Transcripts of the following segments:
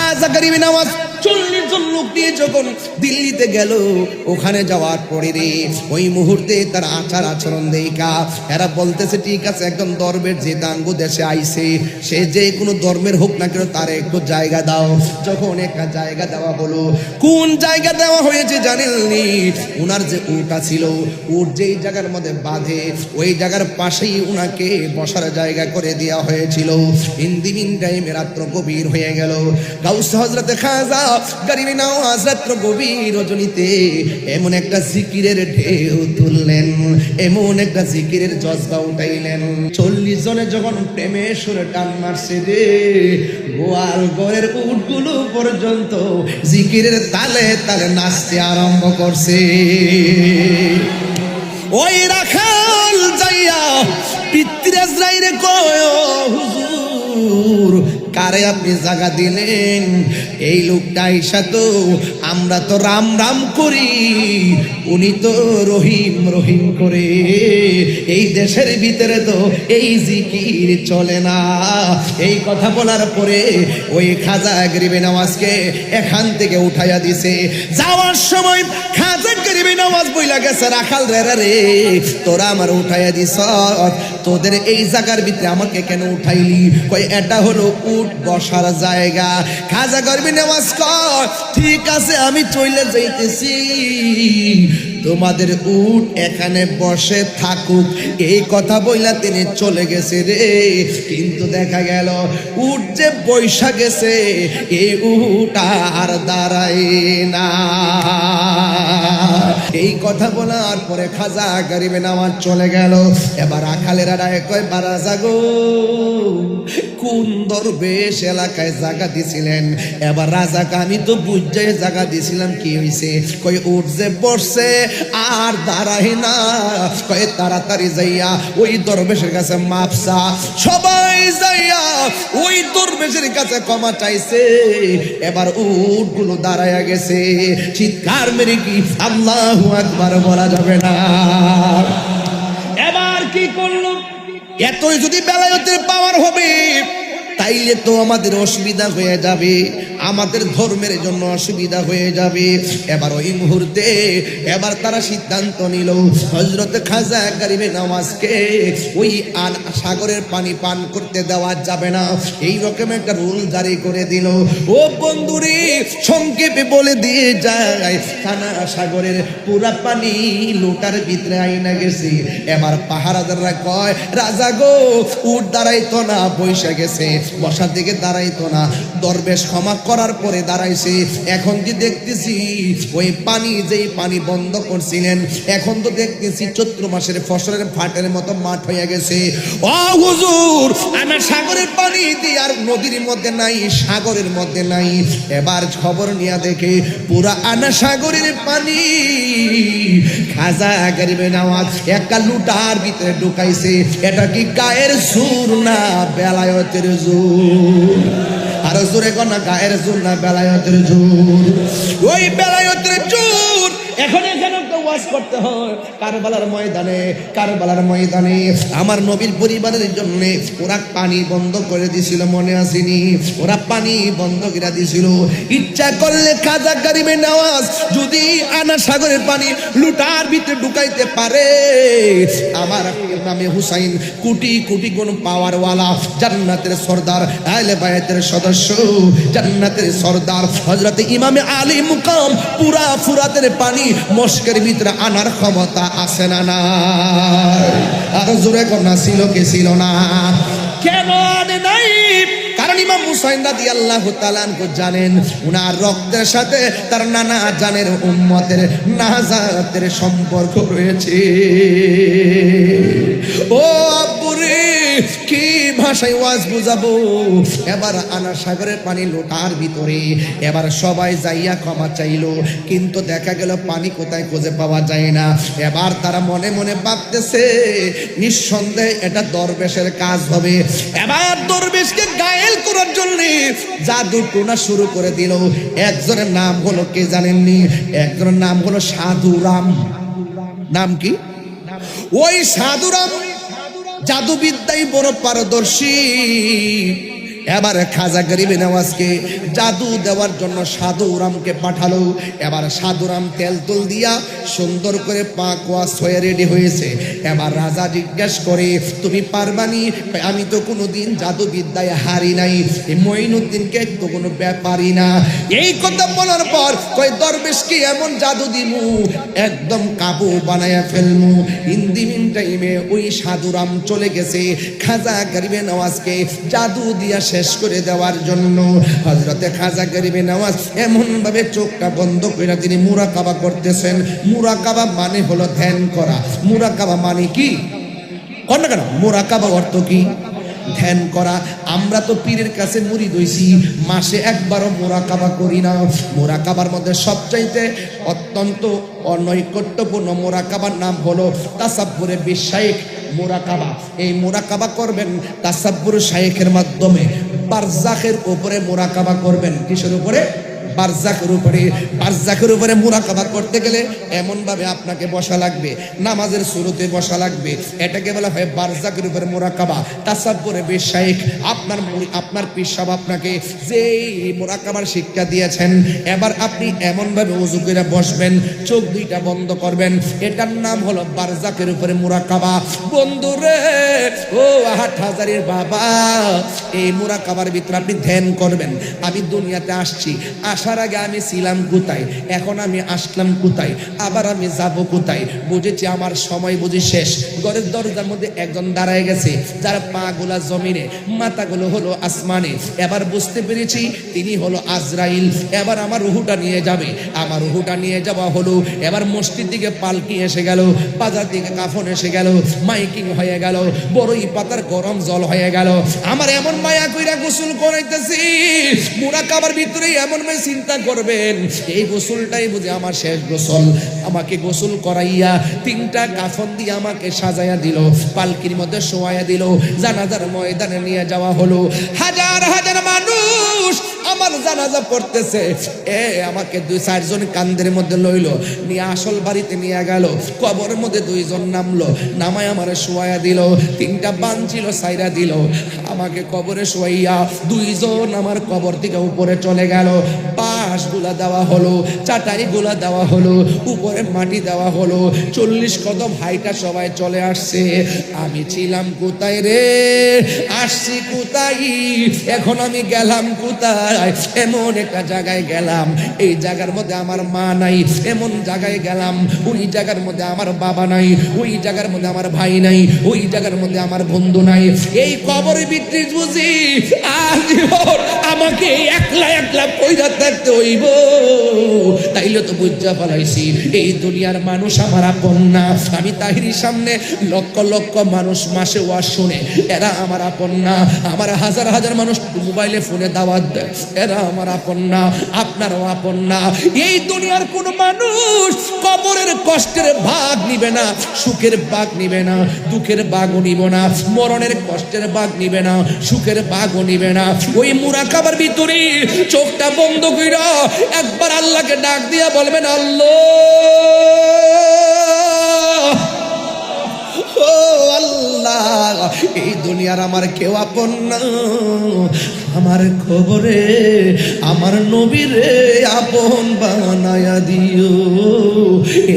খাজা গরিবে নওয়াজ 40 জন লোক নিয়ে যখন দিল্লিতে গেল, ওখানে যাওয়ার পরে রে ওই মুহূর্তে তার আচার আচরণ দেখা এরা বলতেছে ঠিক আছে, একদম দরবেশ যে দাঙ্গ দেশে আইছে, সে যে কোনো ধর্মের হোক না কেন তার একটু জায়গা দাও। যখন একটা জায়গা দেওয়া হলো, কোন জায়গা দেওয়া হয়েছে জানেননি? উনার যে উটটা ছিল, উট যেই জায়গার মধ্যে বাঁধে ওই জায়গার পাশেই উনাকে বসার জায়গা করে দেওয়া হয়েছিল। ইন্দিমিন টাইমে রাত্র গভীর হয়ে গেল, গাউস হযরত খাজা গরিবে নওয়াজ রাত্র গভীর রজনীতে এমন একটা জিকিরের ঢেউ তুললেন, এমন একটা জিকিরের জজবা উঠাইলেন। 40 জনে যখন প্রেমে সুরে টান মারছে রে, গোয়াল ঘরের উটগুলো পর্যন্ত জিকিরের তালে তালে নাচতে আরম্ভ করছে। ওই রাখাল যাইয়া পিতৃরাজ রাইরে কয়, হুজুর কারে আপনি জায়গা দিলেন? এই লোকটা আইসা তো আমরা তো রাম রাম করি, উনি তো রহিম রহিম করে। এই দেশের ভিতরে তো এই জিকির চলে না। এই কথা বলার পরে ওই খাজা গরিবে নওয়াজকে এখান থেকে উঠাইয়া দিছে। যাওয়ার সময় খাজা গরিবে নওয়াজ বইলা গেছে, রাখাল রে রে তোরা আমার উঠাইয়া দিস, তোদের এই জায়গার ভিতরে আমাকে কেন উঠাইলি? কই এটা হলো উট বসার জায়গা। খাজা গরিবে নওয়াজ কয় ঠিক আছে আমি চলে যাইতেছি, তোমাদের উট এখানে বসে থাকুক। এই কথা বইলা তিনি চলে গেছে রে। কিন্তু দেখা গেল উট যে বৈশা গেছে, এই উট আর দাঁড়ায় না। এই কথা বলার পরে খাজা গরিবে নওয়াজ চলে গেল। এবার রাখালেরা রায় কয় বারাজা গো, কোন দরবেশ এলাকায় জায়গা দিছিলেন? এবার রাজাকে আমি তো বুঝে জায়গা দিছিলাম, কি হইছে? কই উঠ যে বসছে আর দাঁড়াই না, কই তাড়াতাড়ি যাইয়া ওই দরবেশের কাছে মাপসা। সবাই যাইয়া ওই দরবেশের কাছে ক্ষমা চাইছে। এবার উটগুলো দাঁড়াইয়া গেছে। চিৎকার মেরে কি আল্লাহু আকবার বলা যাবে না? এবার কি করলো? এতই যদি বেলায়েতের পাওয়ার হবে তাইলে তো আমাদের অসুবিধা হয়ে যাবে, আমাদের ধর্মের জন্য অসুবিধা হয়ে যাবে। এবার ওই মুহূর্তে এবার তারা সিদ্ধান্ত নিল, হযরত খাজা গরিবে নওয়াজকে ওই সাগরের পানি পান করতে দেওয়া যাবে না। এই রকম একটা রুল জারি করে দিল। ও বন্ধুরে, সংক্ষেপে বলে দিয়ে যায়, কানা সাগরের পুরা পানি লোটার ভিতরে আইনা গেছে। এবার পাহারাদাররা কয় রাজা গো, উট দাঁড়াইতো না, বৈশা গেছে, বসার দিকে দাঁড়াইতো না। দরবেশ ক্ষমা করার পরে দাঁড়াইছে। এখন কি দেখতেছি ওই পানি, যেই পানি বন্ধ করছিলেন, এখন তো দেখতেছি চৈত্র মাসের ফসলের ফাটের মতো মাঠ হয়ে গেছে। ও হুজুর, আমার সাগরের পানি দিয়ে আর নদীর মধ্যে নাই, সাগরের মধ্যে নাই। এবার খবর নিয়ে দেখে পুরা আনা সাগরের পানি খাজা গরিবে নওয়াজ একটা লুটার ভিতরে ঢুকাইছে। এটা কি গায়ের জোর না বেলায়েতের জোর? আর জোরে কোন গায়ের জোর না বেলায়েতের জোর? ওই বেলায়েতের জোর। এখন এখানে একটা ওয়াজ করতে হয় কারবালার ময়দানে। কারবালার ময়দানে আমার নবীর পরিবারের জন্য ওরা পানি বন্ধ করে দিছিল, মনে আসেনি? ওরা পানি বন্ধ করে দিছিল। ইচ্ছা করলে খাজা গরিবে নওয়াজ যদি আনা সাগরের পানি লুটার ভিতরে ঢুকাইতে পারে, আমার নামে হুসাইন কোটি কোটি গুণ পাওয়ারওয়ালা, জান্নাতের সর্দার, আহলে বায়াতের সদস্য, জান্নাতের সর্দার হযরত ইমামে আলী মুকাম পুরা ফুরাতের পানি মস্কের ভিতরে আনার ক্ষমতা আছে না না? আর জোরে কন্যা ছিল কি ছিল না? কেন আনে নাই? কারণ ইমাম হুসাইন রাদিয়াল্লাহু তাআলা আনহু জানেন উনার রক্তের সাথে তার নানা জানের উম্মতের নাজাতের সম্পর্ক রয়েছে। ও আব্বুরে, কি ভাষায় ওয়াজ বুঝাবো? এবার আনা সাগরের পানি লোটার ভিতরে। এবার সবাই যাইয়া ক্ষমা চাইলো, কিন্তু দেখা গেল পানি কোথায় খুঁজে পাওয়া যায় না। এবার তারা মনে মনে ভাবতেছে নিঃসন্দেহে এটা দরবেশের কাজ হবে। এবার দরবেশকে গায়েল করার জন্য জাদু টোনা শুরু করে দিল। একজনের নাম হলো, কে জানেননি? একজনের নাম হলো সাধুরাম। নাম কি? ওই সাধুরাম জাদুবিদ্যায় বড় পারদর্শী। এবার খাজা গরিবে নওয়াজকে জাদু দেওয়ার জন্য সাধুরামকে পাঠালো। এবার সাধুরাম তেল তুল দিয়া সুন্দর করে পাক ওয়াশ হয়ে রেডি হয়েছে। এবার রাজা জিজ্ঞেস করে তুমি পারবানি? আমি তো কোনোদিন জাদু বিদ্যায় হারি নাই, এই মঈনুদ্দিনকে তো কোনো ব্যাপারই না। এই কথা বলার পর কই দরবেশকে এমন জাদু দিমু একদম কাবু বানায়া ফেলমু। ইন্দিমিন টাইমে ওই সাধুরাম চলে গেছে খাজা গরিবে নওয়াজকে জাদু দিয়া শেষ করে দেওয়ার জন্য। হযরতে খাজা গরিবে নওয়াজ এমন ভাবে চোখটা বন্ধ করে তিনি মুরাকাবা করতেছেন। মুরাকাবা মানে হলো ধ্যান করা। মুরাকাবা মানে কি? কোন কেন মুরাকাবা অর্থ কি? ধ্যান করা। আমরা তো পীরের কাছে মুরিদ হইছি, মাসে একবারও মুরাকাবা করি না। মুরাকাবার মধ্যে সবচাইতে অত্যন্ত অনৈকট্যপূর্ণ মুরাকাবার নাম হলো তাসাব্বুরে বিশাইখ মুরাকাবা। এই মুরাকাবা করবেন তাসাব্বুর শাইখের মাধ্যমে। বারজাখের উপরে মুরাকাবা করবেন। কিসের উপরে? বারজাখের উপরে। বারজাখের উপরে মুরাকাবা করতে গেলে এমন ভাবে আপনাকে বসা লাগবে, নামাজের শুরুতে বসা লাগবে। এটাকে বলা হয় বারজাখের উপরে মুরাকাবা। তাসাব্বুরে বিশাইখ। আপনার পীর সাহেব আপনাকে যে মুরাকাবার শিক্ষা দিয়েছেন, এবার আপনি এমন ভাবে ওযু করে বসবেন, চোখ দুইটা বন্ধ করবেন। এটার নাম হলো বারজাখের উপরে মুরাকাবা। বন্ধুরে ও হাটহাজারীর বাবা, এই মুরাকাবার ভিতরে আপনি ধ্যান করবেন। আমি দুনিয়াতে আসছি, আসার আগে আমি ছিলাম কোথায়, এখন আমি আসলাম কোথায়, আবার আমি যাব কোথায়। বুঝেছি আমার সময় বুঝি শেষ। ঘরের দরজার মধ্যে একজন দাঁড়ায় গেছে, যার পা গুলা জমিনে, মাথাগুলো হলো আসমানে। এবার বুঝতে পেরেছি তিনি হলো আজরাইল। এবার আমার রুহুটা নিয়ে যাবে। আমার রুহুটা নিয়ে যাওয়া হলো। এবার মসজিদ দিকে পালকি এসে গেল, বাজার দিকে কাফন এসে গেল, মাইকিং হয়ে গেল, বড়ই পাতার গরম জল হয়ে গেল। আমার এমন মায়া কইরা গোসল করাইতেছি। মুরাকাবার ভিতরে এমন চিন্তা করবেন এই গোসলটাই বুঝি আমার শেষ গোসল। আমাকে গোসল করাইয়া তিনটা কাফন দিয়ে আমাকে সাজাইয়া দিল, পালকির মধ্যে শোয়াইয়া দিল, জানাজার ময়দানে নিয়ে যাওয়া হলো। হাজার হাজার মানুষ আমার জানাজা পড়তেছে। আমাকে 2-4 জন কান্দের মধ্যে লইল, নিয়ে আসল বাড়িতে নিয়ে গেল। কবরের মধ্যে 2 জন নামলো, নামায় আমারে শোয়াইয়া দিল। 3টা বান ছিল সাইরা দিল। আমাকে কবরে শোয়াইয়া 2 জন আমার কবর থেকে উপরে চলে গেল। বাঁশ গুলা দেওয়া হলো, চাটাই গুলা দেওয়া হলো, উপরে মাটি দেওয়া হলো। 40 কদম হাইটা সবাই চলে আসছে। আমি ছিলাম কোথায় রে, আসছি কোথায়, এখন আমি গেলাম কোথায়? এমন একটা জায়গায় গেলাম, এই জায়গার মধ্যে আমার মা নাই। এমন জায়গায় গেলাম, ওই জায়গার মধ্যে আমার বাবা নাই, ওই জায়গার মধ্যে আমার ভাই নাই, ওই জায়গার মধ্যে আমার বন্ধু নাই। এই কবরে বিক্রি বুঝি আজীবন আমাকে একলা একলা কইরা থাকতে হইব। তাইলে তো বুঝা ফেলাইছি এই দুনিয়ার মানুষ আমার আপন না। আমি তাহিরির সামনে লক্ষ লক্ষ মানুষ মাসে ওয়াজ শুনে, এরা আমার আপন না। আমার হাজার হাজার মানুষ মোবাইলে ফোনে দাওয়াত দেয়, এরা আমার আপন না। আপনারও আপন না। এই দুনিয়ার কোন মানুষ কবরের কষ্টের ভাগ নিবে না, সুখের ভাগ নিবে না, দুঃখের ভাগও নিব না, মরণের কষ্টের ভাগ নিবে না, সুখের ভাগও নিবে না। ওই মুরাকাবার ভিতরে চোখটা বন্ধ কইরা একবার আল্লাহকে ডাক দিয়া বলবেন, আল্লাহ, ও আল্লাহ, এই দুনিয়ার আমার কেউ আপন না। আমার খবরে আমার নবীরে আপন বানায়া দিও।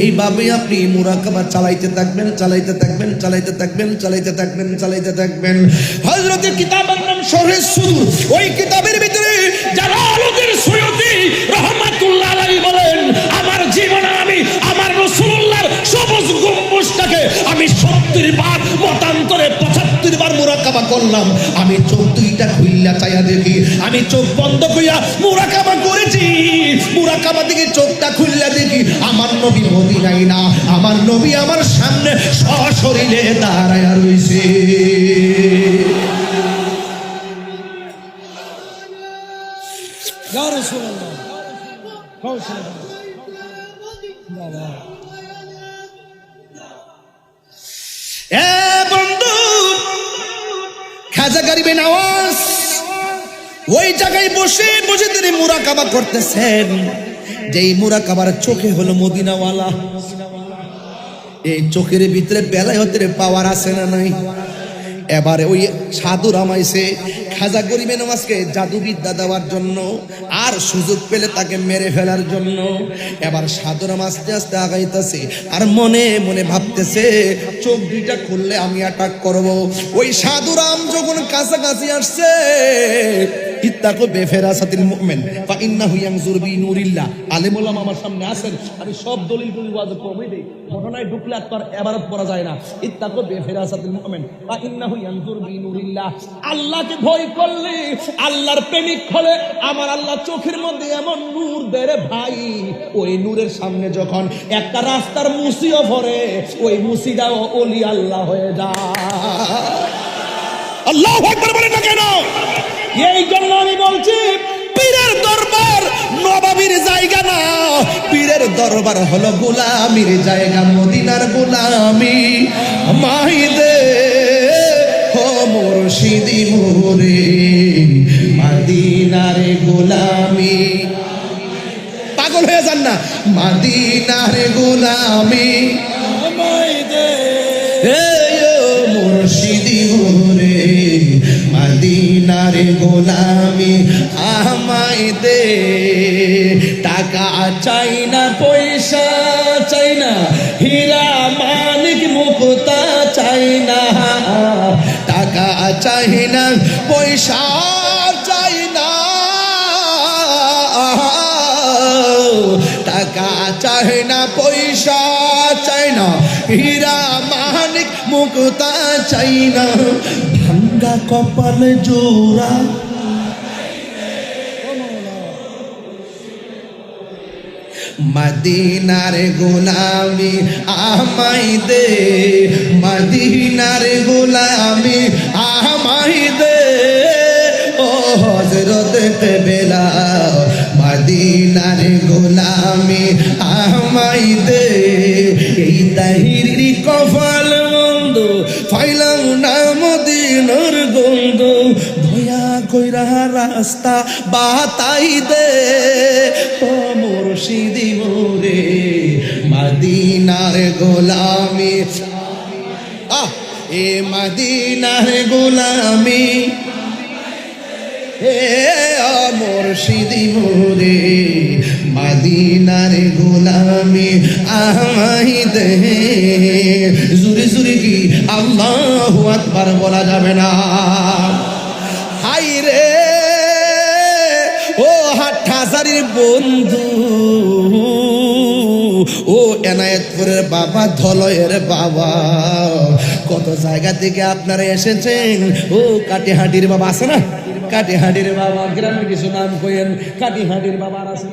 এইভাবে আপনি মুরাকাবা চালাইতে থাকবেন, চালাইতে থাকবেন, চালাইতে থাকবেন, চালাইতে থাকবেন, চালাইতে থাকবেন। হযরতের কিতাবের নাম শরহে সুদূর। ওই কিতাবের ভিতরে জালালউদ্দিন সুয়ুতী রাহমাতুল্লাহ আলাইহি বলেন, আমার জীবনে আমি আমার রাসূলুল্লাহর সবুজ গম্বুজটাকে আমি 70 বার মতান্তরে 75 বার মুরাকাবা করলাম। আমি চোখ দুইটা খুইলা চাইয়া দেখি, আমি চোখ বন্ধ কইরা মুরাকাবা করেছি। মুরাকাবা থেকে চোখটা খুইলা দেখি আমার নবী মদিনায় না, আমার নবী আমার সামনে সশরীরে দাঁড়ায়া রইছে। ইয়া রাসূলুল্লাহ, বন্ধু, খাজা গরিবে নওয়াজ ওই জায়গায় বসে বসে তিনি মুরাকাবা করতেছেন। যেই মুরাকাবার চোখে হলো মদিনাওয়ালা। এই চোখের ভিতরে বেলায়েতের পাওয়ার আছে না নাই? এবারে ওই সাধু রামাইছে খাজা গরিবে নওয়াজকে জাদুবিদ্যা দেওয়ার জন্য আর সুযোগ পেলে তাকে মেরে ফেলার জন্য। এবার সাধু রাম আস্তে আস্তে আগাইতেছে আর মনে মনে ভাবতেছে চোখ দুইটা খুললে আমি অ্যাটাক করব। ওই সাধু রাম যখন কাছাকাছি আসছে ইত্তাকু বেফেরাসাতিল মুমিন ফা ইন্নাহু ইয়ানজুরু বিনুরিল্লাহ। আলেম ওলামা আমার সামনে আছেন, আমি সব দলিল ওয়াজ প্রমাণ দেই, ঘটনায় ঢুকলে আর তার ইবারত পড়া যায় না। ইত্তাকু বেফেরাসাতিল মুমিন ফা ইন্নাহু ইয়ানজুরু বিনুরিল্লাহ। আল্লাহকে ভয় করলে, আল্লাহর প্রেমিক হলে আমার আল্লাহ চোখের মধ্যে এমন নূর দেয় ভাই, ওই নূরের সামনে যখন একটা রাস্তার মুসিও ভরে ওই মুসিটাও ওলি আল্লাহ হয়ে যায়। আল্লাহু আকবার বলেন না কেন? এই জন্য আমি বলছি পীরের দরবার নবাবীর জায়গা না, পীরের দরবার হলো গোলামীর জায়গা, মদিনার গোলামি মাহিদে ও মুর্শিদি মোরে মদিনার গোলামি। পাগল হয়ে যান না, মদিনার গোলামি মাহিদে মুর্শিদি মোরে মদিনার গোলামি আমায় দে। টাকা চাই না, পয়সা চাই না, হীরা মানিক মুক্তা চাই না, টাকা চাই না, পয়সা চাই না, টাকা চাই না, পয়সা চাই না, হীরা মানিক মুক্তা চাই না, ভাঙ্গা কপাল জোড়া মদিনার গোলামি আমায় দে, মদিনার গোলামি আমায় দে। ও হযরত বেলা মদিনার গোলামি আমায় দে। এই তাহিরি কপাল মন্দ ফাইলাম না মদিনার গন্ধ, দয়া কইরা রাস্তা বাতাই দে। ও মুর্শিদি মোরে মদিনার গোলামি এ মদিনার গোলামি হে মুর্শিদি মোরে মদিনার গোলামি আমায় দে। জুরি জুরি কি আল্লাহু আকবার বলা যাবে না? হাই রে ও হাটহাজারির বন্ধু, ও এনায়েতপুরের বাবা, ধলয়ের বাবা, কত জায়গা থেকে আপনারা এসেছেন। ও কাটিহাটির বাবা আছে না, কাটিহাটির বাবা, গ্রামের কিছু নাম কইেন। কাটিহাটির বাবা আছে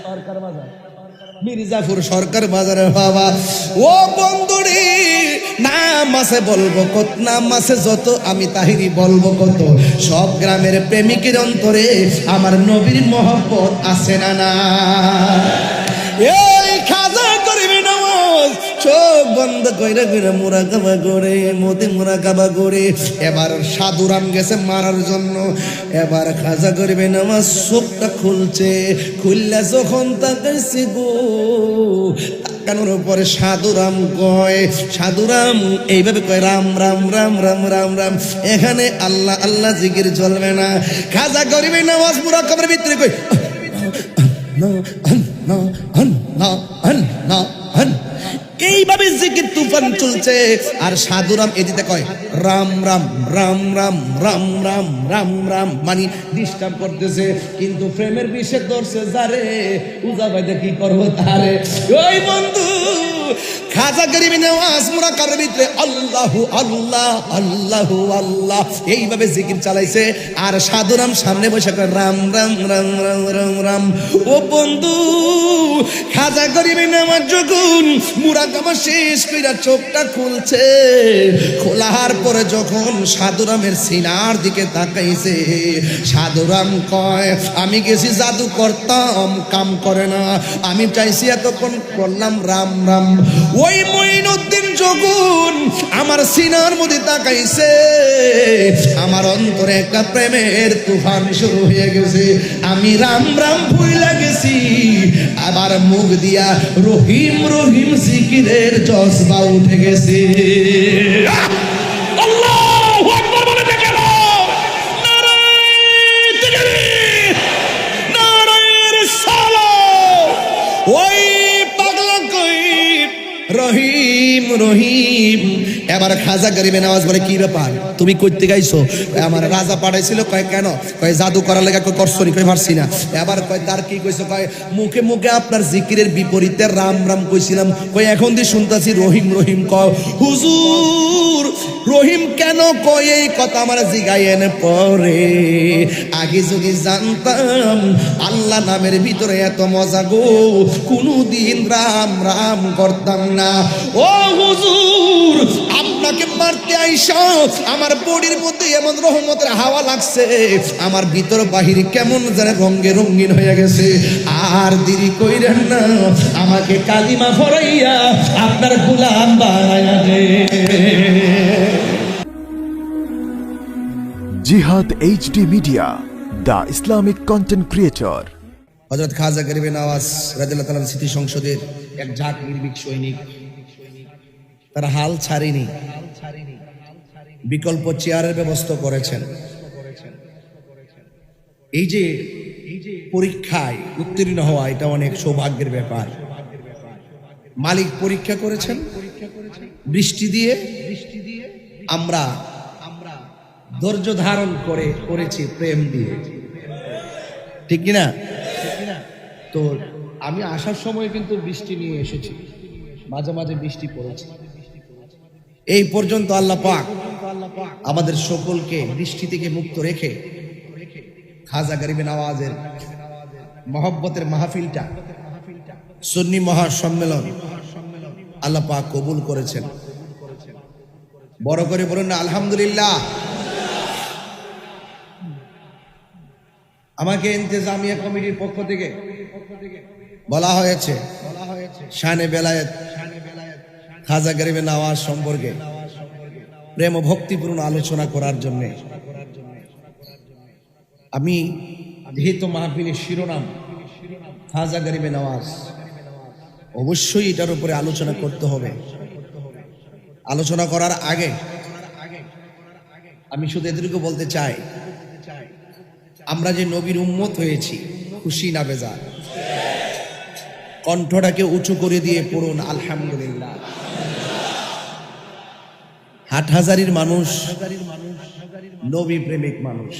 সরকার বাজার, মির্জাপুর সরকার বাজারের বাবা। ও বন্ধুরি নাম আছে বলবো কত, নাম আছে যত, আমি তাহিরি বলবো কত। সব গ্রামের প্রেমিকের অন্তরে আমার নবীর মহব্বত আছে না না? এই খাজা করিবি নামাজ চোখ বন্ধ কইরা কইরা মুরাকাবা করে, মতে মুরাকাবা করে। এবার সাধুরাম গেছে মারার জন্য, এবার খাজা করিবে নামাজ চোখটা খুলছে, খুললে যখন তাকাইছে গো, তাকানোর পরে সাধুরাম কয়, সাধুরাম এইভাবে কয় রাম রাম রাম রাম রাম রাম। এখানে আল্লাহ আল্লাহ জিকির চলবে না। খাজা করিবে নামাজ মুরাকাবার ভিতরে কই এইভাবে জিকির তুফান চলছে। আর সাধুরাম এদিকে কয় রাম রাম রাম রাম রাম রাম রাম রাম, মানে ডিস্টার্ব করতেছে। কিন্তু প্রেমের বিষে ধরছে যারে, উজা ভাইতে কি করবো তারে। ওই বন্ধু খাজা গরিবি নেওয়াজ মুরাকার ভিতরে আল্লাহু আল্লাহ আল্লাহু আল্লাহ এইভাবে জিকির চালাইছে। আর সাধুরাম সামনে বসে করে রাম রাম রাম রাম রাম রাম। ও বন্ধু খাজা গরিবি নেওয়াজ যখন মুরাকাবা শেষ কইরা চোখটা খুলছে, খোলার পরে যখন সাধুরামের সিনার দিকে তাকাইছে, সাধুরাম কয় আমি গেছি জাদু করতাম, কাম করে না, আমি চাইছি এতক্ষণ করলাম রাম রাম। ওই মঈনুদ্দিন যখন আমার সিনার মধ্যে তাকাইছে, আমার অন্তরে একটা প্রেমের তুফান শুরু হয়ে গেছে। আমি রাম রাম ভুইলা গেছি, আবার মুখ দিয়া রহিম রহিম জিকিরের জজবা উঠে গেছে। আল্লাহ রহিম রহিম। এবার খাজা গরিবে নওয়াজ বলে কি ব্যাপার, তুমি কইতে গাইছো? আমার রাজা পাঠাইছিল। কয় কেন? কয় জাদু করার লেগে। কয় করছনি? কয় পারছি না। এবার কয় তার কি কইছো? কয় মুখে মুখে আপনার জিকিরের বিপরীতে রাম রাম কইছিলাম। কয় এখন দিয়ে শুনতাছি রহিম রহিম। কয় হুজুর রহিম কেন কয় এই কথা আমার জিগাইয়েন পরে, আগে যদি জানতাম আল্লাহ নামের ভিতরে এত মজা গো কোনদিন রাম রাম করতাম না। ও হুজুর আপনাকে মারতে আইসা আমার বডির মধ্যে এমন রহমতের হাওয়া লাগছে, আমার ভিতর বাহির কেমন যেন রঙে রঙিন হয়ে গেছে। আর দেরি কইরেন না, আমাকে কালিমা পড়াইয়া আপনার গোলাম বানায়া দে। জিহাদ HD media, the Islamic content creator. হযরত খাজা গরিবে নওয়াজ রাদিয়াল্লাহু তাআলা স্মৃতি সংসদের এক ঝাঁক নির্ভীক সৈনিক, তারা হাল ছাড়েনি, বিকল্প চেয়ারের ব্যবস্থা করেছেন। এই যে পরীক্ষায় উত্তীর্ণ হওয়া, এটা অনেক সৌভাগ্যের ব্যাপার। মালিক পরীক্ষা করেছেন বৃষ্টি দিয়ে, আমরা ধৈর্য ধারণ করেছি প্রেম দিয়ে, ঠিক কিনা? তো আমি আসার সময় কিন্তু বৃষ্টি নিয়ে এসেছি, মাঝে মাঝে বৃষ্টি পড়েছে। এই পর্যন্ত আল্লাহ পাক আমাদের সকলকে বৃষ্টি থেকে মুক্ত রেখে খাজা গরিবে নওয়াজের মহব্বতের মাহফিলটা, সুন্নি মহাসম্মেলন আল্লাহ পাক কবুল করেছেন। বড় করে বলুন না আলহামদুলিল্লাহ। আমাকে ইন্তেজামিয়া কমিটির পক্ষ থেকে বলা হয়েছে শানে বেলায়েত খাজা গরিবে নওয়াজ সম্পর্কে প্রেম ও ভক্তিপূর্ণ আলোচনা করার জন্য। আমি যেহেতু মাহফিলের শিরোনাম খাজা গরিবে নওয়াজ, অবশ্যই এটার উপরে আলোচনা করতে হবে। আলোচনা করার আগে আমি শুধু এদেরকে বলতে চাই, আমরা যে নবীর উম্মত হয়েছি, খুশি না বেজার? কণ্ঠটাকে উঁচু করে দিয়ে পড়ুন আলহামদুলিল্লাহ। হাটহাজারির মানুষ নবী প্রেমিক মানুষ,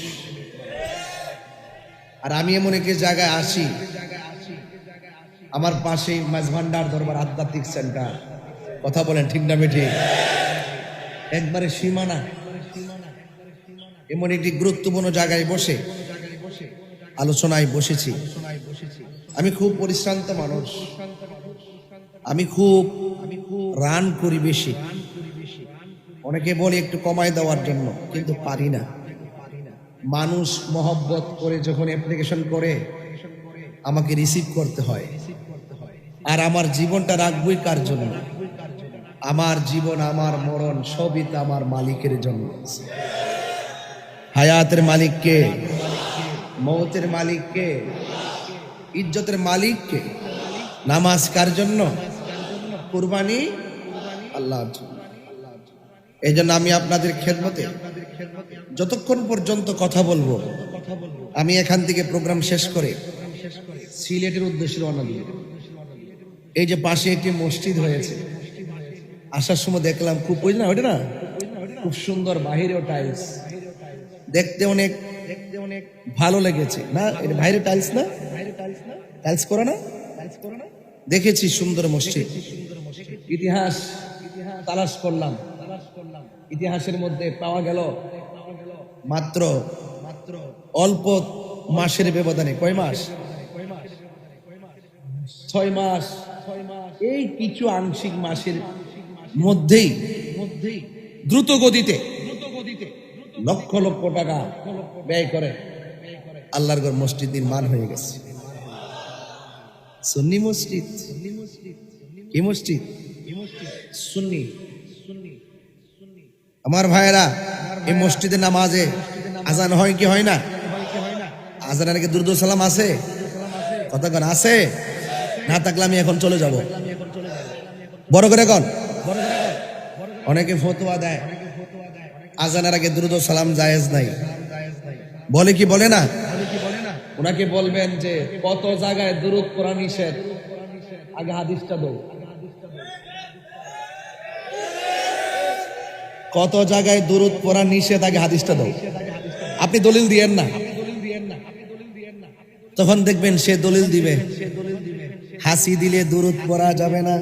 আর আমি এমন একটি জায়গায় আসি, আমার পাশেই মাঝভান্ডার দরবার আধ্যাত্মিক সেন্টার। কথা বলেন ঠিক না বেঠি? একবারে সীমানা, এমন একটি গুরুত্বপূর্ণ জায়গায় বসে আলোচনায় বসেছি। আমি খুব পরিশ্রান্ত মানুষ, আমি খুব রান করি বেশি। অনেকে বলে একটু কমায় দেওয়ার জন্য, কিন্তু পারি না। মানুষ মহব্বত করে যখন অ্যাপ্লিকেশন করে, আমাকে রিসিভ করতে হয়। আর আমার জীবনটা রাখবই কার জন্য? আমার জীবন, আমার মরণ সবই তো আমার মালিকের জন্য। হায়াতের মালিককে, মৌতের মালিককে, ইজ্জতের মালিককে। নামাজ কার জন্য? কুরবানি আল্লাহর জন্য। এই জন্য আমি আপনাদের খেদমতে যতক্ষণ পর্যন্ত কথা বলবো, আমি এখান থেকে প্রোগ্রাম শেষ করে সিলেটের উদ্দেশ্যে রওনা দিব। এই যে পাশে একটি মসজিদ হয়েছে, আসার সময় দেখলাম খুব, ওই না ওইটা না, খুব সুন্দর, বাহিরেও টাইলস, দেখতে অনেক ভালো লেগেছে না? এটা বাইরে টাইলস না, টাইলস করা না? দেখেছি সুন্দর মসজিদ। ইতিহাস তালাশ করলাম, ইতিহাসের মধ্যে পাওয়া গেল মাত্র অল্প মাসের ব্যবধানে, কয় মাস? 6 মাস। এই কিছু আংশিক মাসের মধ্যেই দ্রুত গতিতে লক্ষ লক্ষ টাকা ব্যয় করে আল্লাহর ঘর মসজিদ নির্মাণ হয়ে গেছে। সুন্নি মসজিদ। কি মসজিদ? সুন্নি। আমার ভাইয়েরা, এই মসজিদে নামাজে আজান হয় কি হয় না? আজানের আগে দুরূদ সালাম আছে? কথা কন আছে? না থাকলে আমি এখন চলে যাব। বড় করে কন। অনেকে ফতোয়া দেয় আজানের আগে দুরূদ সালাম জায়েজ নাই, বলে কি বলে না? ওনাকে বলবেন যে কত জায়গায় দুরূদ পড়া নিষেধ, আগে হাদিসটা দাও। কত জায়গায় দুরূদ পড়া নিষেধ, আগে হাদিসটা দাও। আপনি দলিল দিয়েন না, তখন দেখবেন সে দলিল দিবে। হাসি দিলে দুরূদ পড়া যাবে না,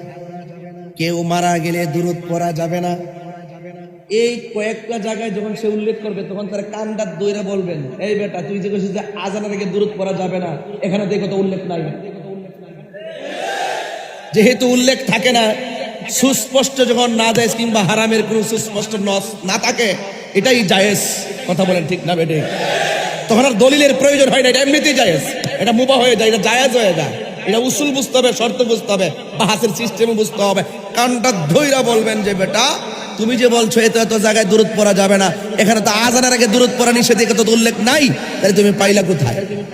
কেউ মারা গেলে দুরূদ পড়া যাবে না। এই কয়েকটা জায়গায় যখন সে উল্লেখ করবে তখন তার কানটা দইরা বলবেন, এই বেটা তুই যে কইছিস যে আজানের আগে দুরূদ পড়া যাবে না, এখানে দেখো তো উল্লেখ নাই। যেহেতু উল্লেখ থাকে না, সুস্পষ্ট যখন না জায়েজ কিংবা হারামের কোনো সুস্পষ্ট নস না থাকে, এটাই জায়েজ। কথা বলেন ঠিক না বেটে? তখন আর দলিলের প্রয়োজন হয় না, এটা এমনিতেই জায়েজ, এটা মুবাহ হয়ে যায়, এটা জায়েজ হয়ে যায়। এটা উসুল বুঝতে হবে, শর্ত বুঝতে হবে, বাহাসের সিস্টেমে বুঝতে হবে। কানটা ধইরা বলবেন যে বেটা তুমি যে বলছো এত এত জায়গায় দুরূদ পড়া যাবে না, এখানে তো আজানের আগে দুরূদ পড়া নিষেধ, এখানে তো উল্লেখ নাই, তাহলে তুমি পাইলা কোথায়?